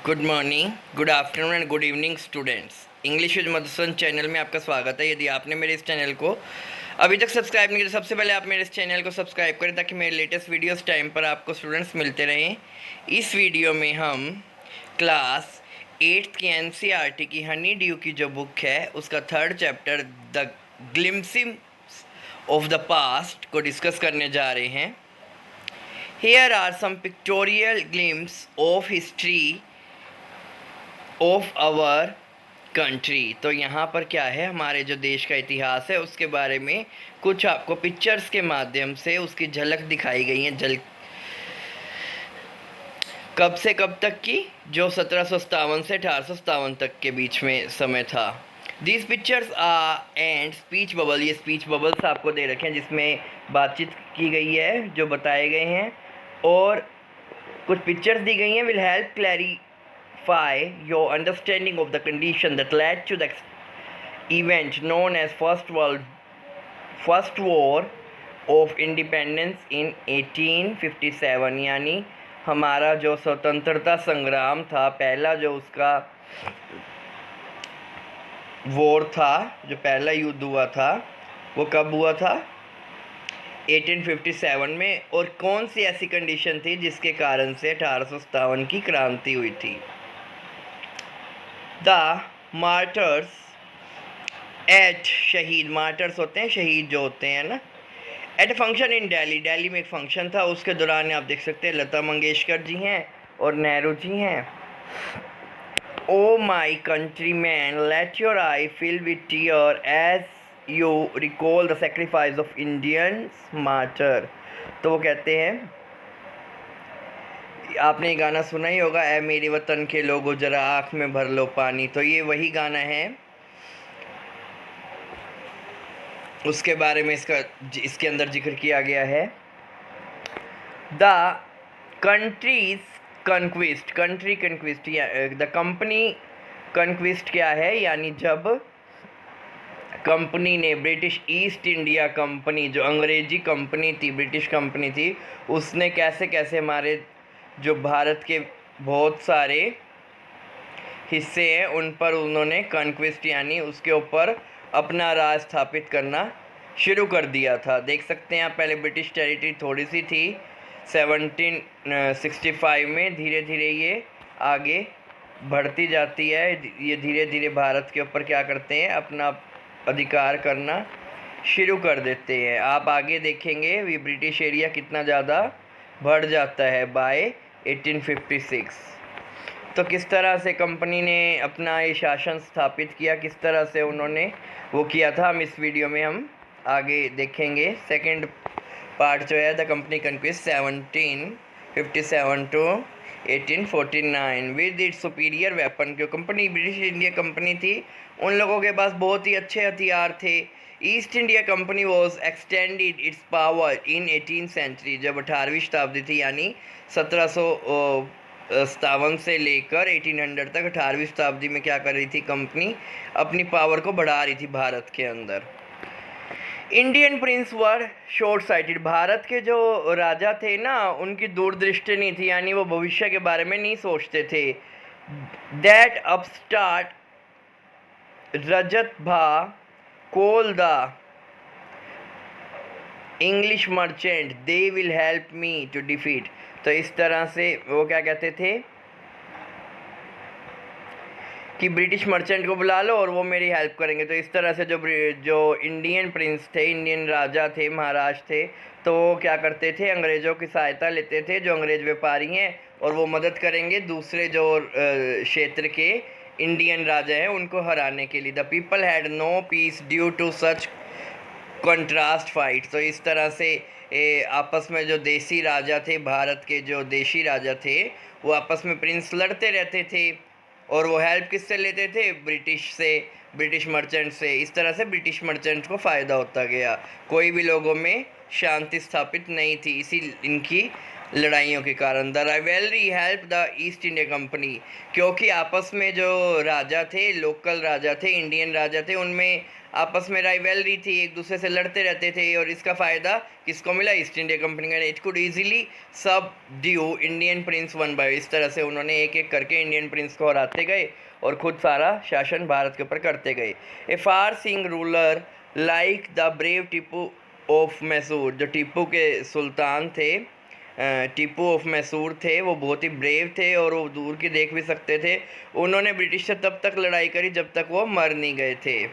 Good morning, good afternoon and good evening students. English with Madhusudan channel में आपका स्वागत है। यदि आपने मेरे इस चैनल को अभी तक सब्सक्राइब नहीं किया, सबसे पहले आप मेरे इस चैनल को सब्सक्राइब करें ताकि मेरे लेटेस्ट वीडियोस टाइम पर आपको स्टूडेंट्स मिलते रहें। इस वीडियो में हम क्लास 8th की NCERT की हनी ड्यू की जो बुक है उसका 3rd chapter the glimpses of the past को डिस्कस करने जा रहे हैं। Here are some pictorial glimpses of history of our country. तो यहाँ पर क्या है, हमारे जो देश का इतिहास है उसके बारे में कुछ आपको पिक्चर्स के माध्यम से उसकी झलक दिखाई गई है। कब से कब तक की, जो 1757 से 1857 तक के बीच में समय था। These pictures and speech bubble, ये स्पीच बबल्स आपको दे रखे हैं जिसमें बातचीत की गई है, जो बताए गए हैं, और कुछ पिक्चर्स दी गई हैं। Will help your understanding of the condition that led to the event known as First War of Independence in 1857। यानी हमारा जो स्वतंत्रता संग्राम था, पहला जो उसका वॉर था, जो पहला युद्ध हुआ था वो कब हुआ था? 1857 में। और कौन सी ऐसी कंडीशन थी जिसके कारण से 1857 की क्रांति हुई थी? द मार्टर्स एट, शहीद, मार्टर्स होते हैं शहीद जो होते हैं ना, at a function in Delhi, Delhi में एक फंक्शन था, उसके दौरान आप देख सकते हैं लता मंगेशकर जी हैं और नेहरू जी हैं। O my countrymen, let your eye fill with tear as you recall the sacrifice of Indian martyr. तो वो कहते हैं, आपने ये गाना सुना ही होगा, ऐ मेरे वतन के लोगों जरा आँख में भर लो पानी। तो ये वही गाना है, उसके बारे में इसके अंदर जिक्र किया गया है। The countries conquest, country conquest, the company conquest क्या है? यानी जब कंपनी ने, ब्रिटिश ईस्ट इंडिया कंपनी जो अंग्रेजी कंपनी थी, ब्रिटिश कंपनी थी, उसने कैसे कैसे हमारे जो भारत के बहुत सारे हिस्से हैं उन पर उन्होंने कॉन्क्विस्ट यानी उसके ऊपर अपना राज स्थापित करना शुरू कर दिया था। देख सकते हैं आप, पहले ब्रिटिश टेरिटरी थोड़ी सी थी 1765 में, धीरे धीरे ये आगे बढ़ती जाती है। ये धीरे धीरे भारत के ऊपर क्या करते हैं, अपना अधिकार करना शुरू कर देते हैं। आप आगे देखेंगे ये ब्रिटिश एरिया कितना ज़्यादा बढ़ जाता है बाय 1856। तो किस तरह से कंपनी ने अपना ये शासन स्थापित किया, किस तरह से उन्होंने वो किया था, हम इस वीडियो में हम आगे देखेंगे। सेकंड पार्ट जो है the company conquest 1757 to 1849 with its superior weapon. क्यों कंपनी ब्रिटिश इंडिया कंपनी थी, उन लोगों के पास बहुत ही अच्छे हथियार थे। East India Company was extended its power in 18th century, जब 18वीं शताब्दी थी, यानी 1757 से लेकर 1800 तक 18वीं शताब्दी में क्या कर रही थी कंपनी, अपनी पावर को बढ़ा रही थी भारत के अंदर। इंडियन प्रिंस वर शॉर्ट साइटेड, भारत के जो राजा थे ना उनकी दूरदृष्टि नहीं थी, यानी वो भविष्य के बारे में नहीं सोचते थे। दैट अपस्टार्ट रजत भा call the English merchant they will help me to defeat. तो इस तरह से वो क्या कहते थे कि ब्रिटिश मर्चेंट को बुला लो और वो मेरी हेल्प करेंगे। तो इस तरह से जो इंडियन प्रिंस थे, इंडियन राजा थे, महाराज थे, तो वो क्या करते थे, अंग्रेज़ों की सहायता लेते थे, जो अंग्रेज़ व्यापारी हैं, और वो मदद करेंगे दूसरे जो क्षेत्र के इंडियन राजा हैं उनको हराने के लिए। The people had no peace due to such contrast fight. तो इस तरह से आपस में जो देसी राजा थे, भारत के जो देशी राजा थे, वो आपस में प्रिंस लड़ते रहते थे, और वो हेल्प किससे लेते थे? ब्रिटिश से, ब्रिटिश मर्चेंट से। इस तरह से ब्रिटिश मर्चेंट को फ़ायदा होता गया, कोई भी लोगों में शांति स्थापित नहीं थी, इसी इनकी लड़ाइयों के कारण। The rivalry help the east India company, क्योंकि आपस में जो राजा थे, लोकल राजा थे, इंडियन राजा थे, उनमें आपस में राइवलरी थी, एक दूसरे से लड़ते रहते थे, और इसका फ़ायदा किसको मिला? ईस्ट इंडिया कंपनी का। इट कुड ईजिली सब due Indian Prince one by, इस तरह से उन्होंने एक एक करके इंडियन प्रिंस को हराते गए और खुद सारा शासन भारत के ऊपर करते गए। A far seeing ruler like the brave Tipu of Mysore, जो टीपू के सुल्तान थे, टीपू ऑफ मैसूर थे, वो बहुत ही ब्रेव थे और वो दूर की देख भी सकते थे। उन्होंने ब्रिटिश से तब तक लड़ाई करी जब तक वो मर नहीं गए थे।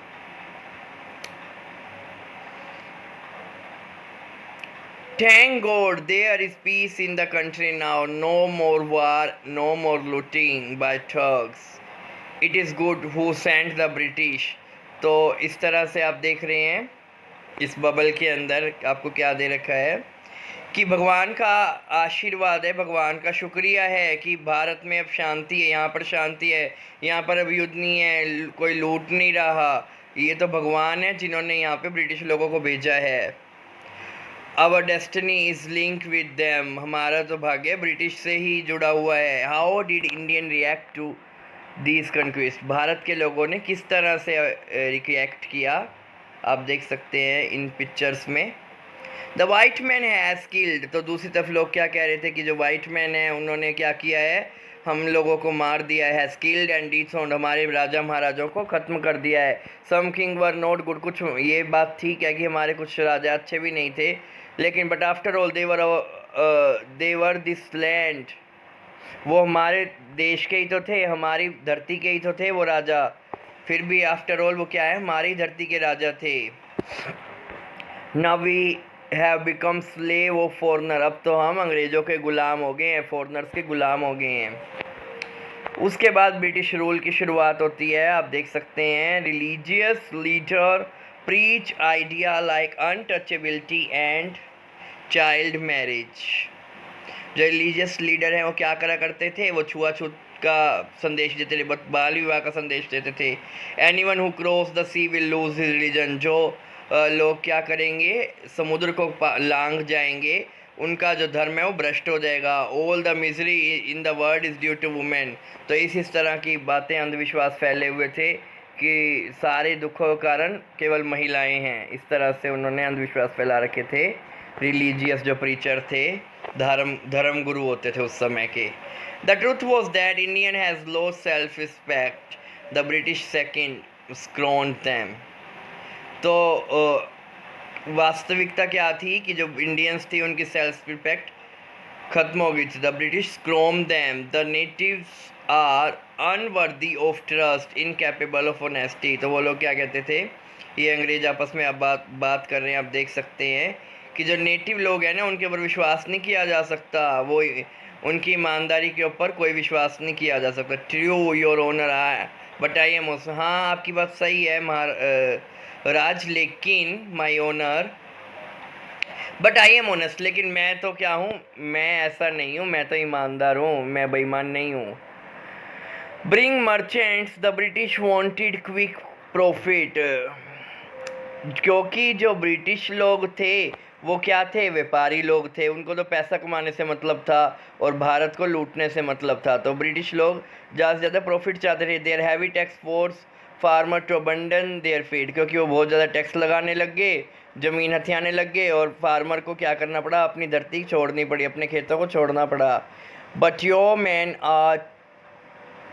Thank God there is peace in the country now. No more war, no more looting by thugs. It is good who sent the British. तो इस तरह से आप देख रहे हैं इस बबल के अंदर आपको क्या दे रखा है कि भगवान का आशीर्वाद है, भगवान का शुक्रिया है कि भारत में अब शांति है, यहाँ पर शांति है, यहाँ पर अब युद्ध नहीं है, कोई लूट नहीं रहा। ये तो भगवान है जिन्होंने यहाँ पे ब्रिटिश लोगों को भेजा है। Our destiny is link with them, हमारा तो भाग्य ब्रिटिश से ही जुड़ा हुआ है। How did Indian react to these conquest, Bharat के लोगों ने किस तरह से रिएक्ट किया, आप देख सकते हैं इन पिक्चर्स में। The white man has killed, तो दूसरी तरफ लोग क्या कह रहे थे कि जो वाइट मैन है उन्होंने क्या किया है, हम लोगों को मार दिया है। हैज़ किल्ड एंड डिसोन्ड, हमारे राजा महाराजों को ख़त्म कर दिया है। सम किंग वर नॉट गुड, कुछ ये बात ठीक है कि हमारे कुछ राजा अच्छे भी नहीं थे, लेकिन but after all they were this land, वो हमारे देश के ही तो थे, हमारी धरती के ही तो थे वो राजा, फिर भी आफ्टर ऑल वो क्या है, हमारी धरती के राजा थे। Now we have become slave of foreigner, अब तो हम अंग्रेज़ों के गुलाम हो गए हैं, फॉरनर्स के गुलाम हो गए हैं। उसके बाद ब्रिटिश रूल की शुरुआत होती है, आप देख सकते हैं। Religious leader preach idea like untouchability and child marriage, जो रिलीजियस लीडर हैं वो क्या करा करते थे, वो छुआछूत का संदेश देते थे, बाल विवाह का संदेश देते थे। Anyone who cross the sea will lose his religion, जो लोग क्या करेंगे, समुद्र को लांघ जाएंगे, उनका जो धर्म है वो भ्रष्ट हो जाएगा। All the misery in the world is due to women, तो इस तरह की बातें, अंधविश्वास फैले हुए थे कि सारे दुखों का कारण केवल महिलाएं हैं। इस तरह से उन्होंने अंधविश्वास फैला रखे थे रिलीजियस जो प्रीचर थे, धर्म गुरु होते थे उस समय के। The truth was that Indian has lost self respect, the British second scorned them, तो वास्तविकता क्या थी कि जो इंडियंस थी उनकी सेल्फ रिस्पेक्ट खत्म हो गई थी। The British scorned them, the natives are unworthy of trust, incapable of honesty, तो वो लोग क्या कहते थे, ये अंग्रेज आपस में अब बात कर रहे हैं, आप देख सकते हैं कि जो नेटिव लोग हैं ना उनके ऊपर विश्वास नहीं किया जा सकता, वो उनकी ईमानदारी के ऊपर कोई विश्वास नहीं किया जा सकता। True your honour but I am also, हाँ आपकी बात सही है राज, लेकिन my honour but I am honest, लेकिन मैं तो क्या हूँ, मैं ऐसा नहीं हूँ, मैं तो ईमानदार हूँ, मैं बेईमान नहीं हूँ। Bring merchants, the British wanted quick profit, क्योंकि जो ब्रिटिश लोग थे वो क्या थे, व्यापारी लोग थे, उनको तो पैसा कमाने से मतलब था और भारत को लूटने से मतलब था। तो ब्रिटिश लोग ज़्यादा से ज़्यादा प्रॉफिट चाहते थे। Their heavy tax force farmer to abandon their field, क्योंकि वो बहुत ज़्यादा टैक्स लगाने लग गए, ज़मीन हथियाने लग गए और फार्मर को क्या करना पड़ा, अपनी धरती छोड़नी पड़ी, अपने खेतों को छोड़ना पड़ा। But your man are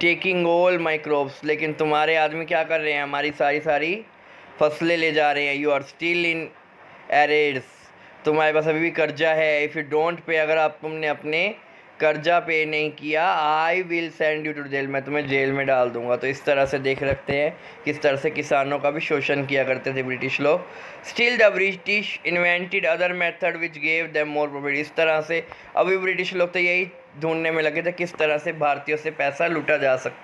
taking all my crops, लेकिन तुम्हारे आदमी क्या कर रहे हैं, हमारी सारी फसलें ले जा रहे हैं। यू आर स्टिल इन एरेड्स, तुम्हारे पास अभी भी कर्जा है। इफ़ यू डोंट पे, अगर आप तुमने अपने कर्जा पे नहीं किया, I will send you to jail, मैं तुम्हें जेल में डाल दूंगा। तो इस तरह से देख रखते हैं किस तरह से किसानों का भी शोषण किया करते थे ब्रिटिश लोग। Still the British invented other method which gave them more profit, इस तरह से अभी ब्रिटिश लोग तो यही ढूंढने में लगे थे किस तरह से भारतीयों से पैसा लूटा जा सकता।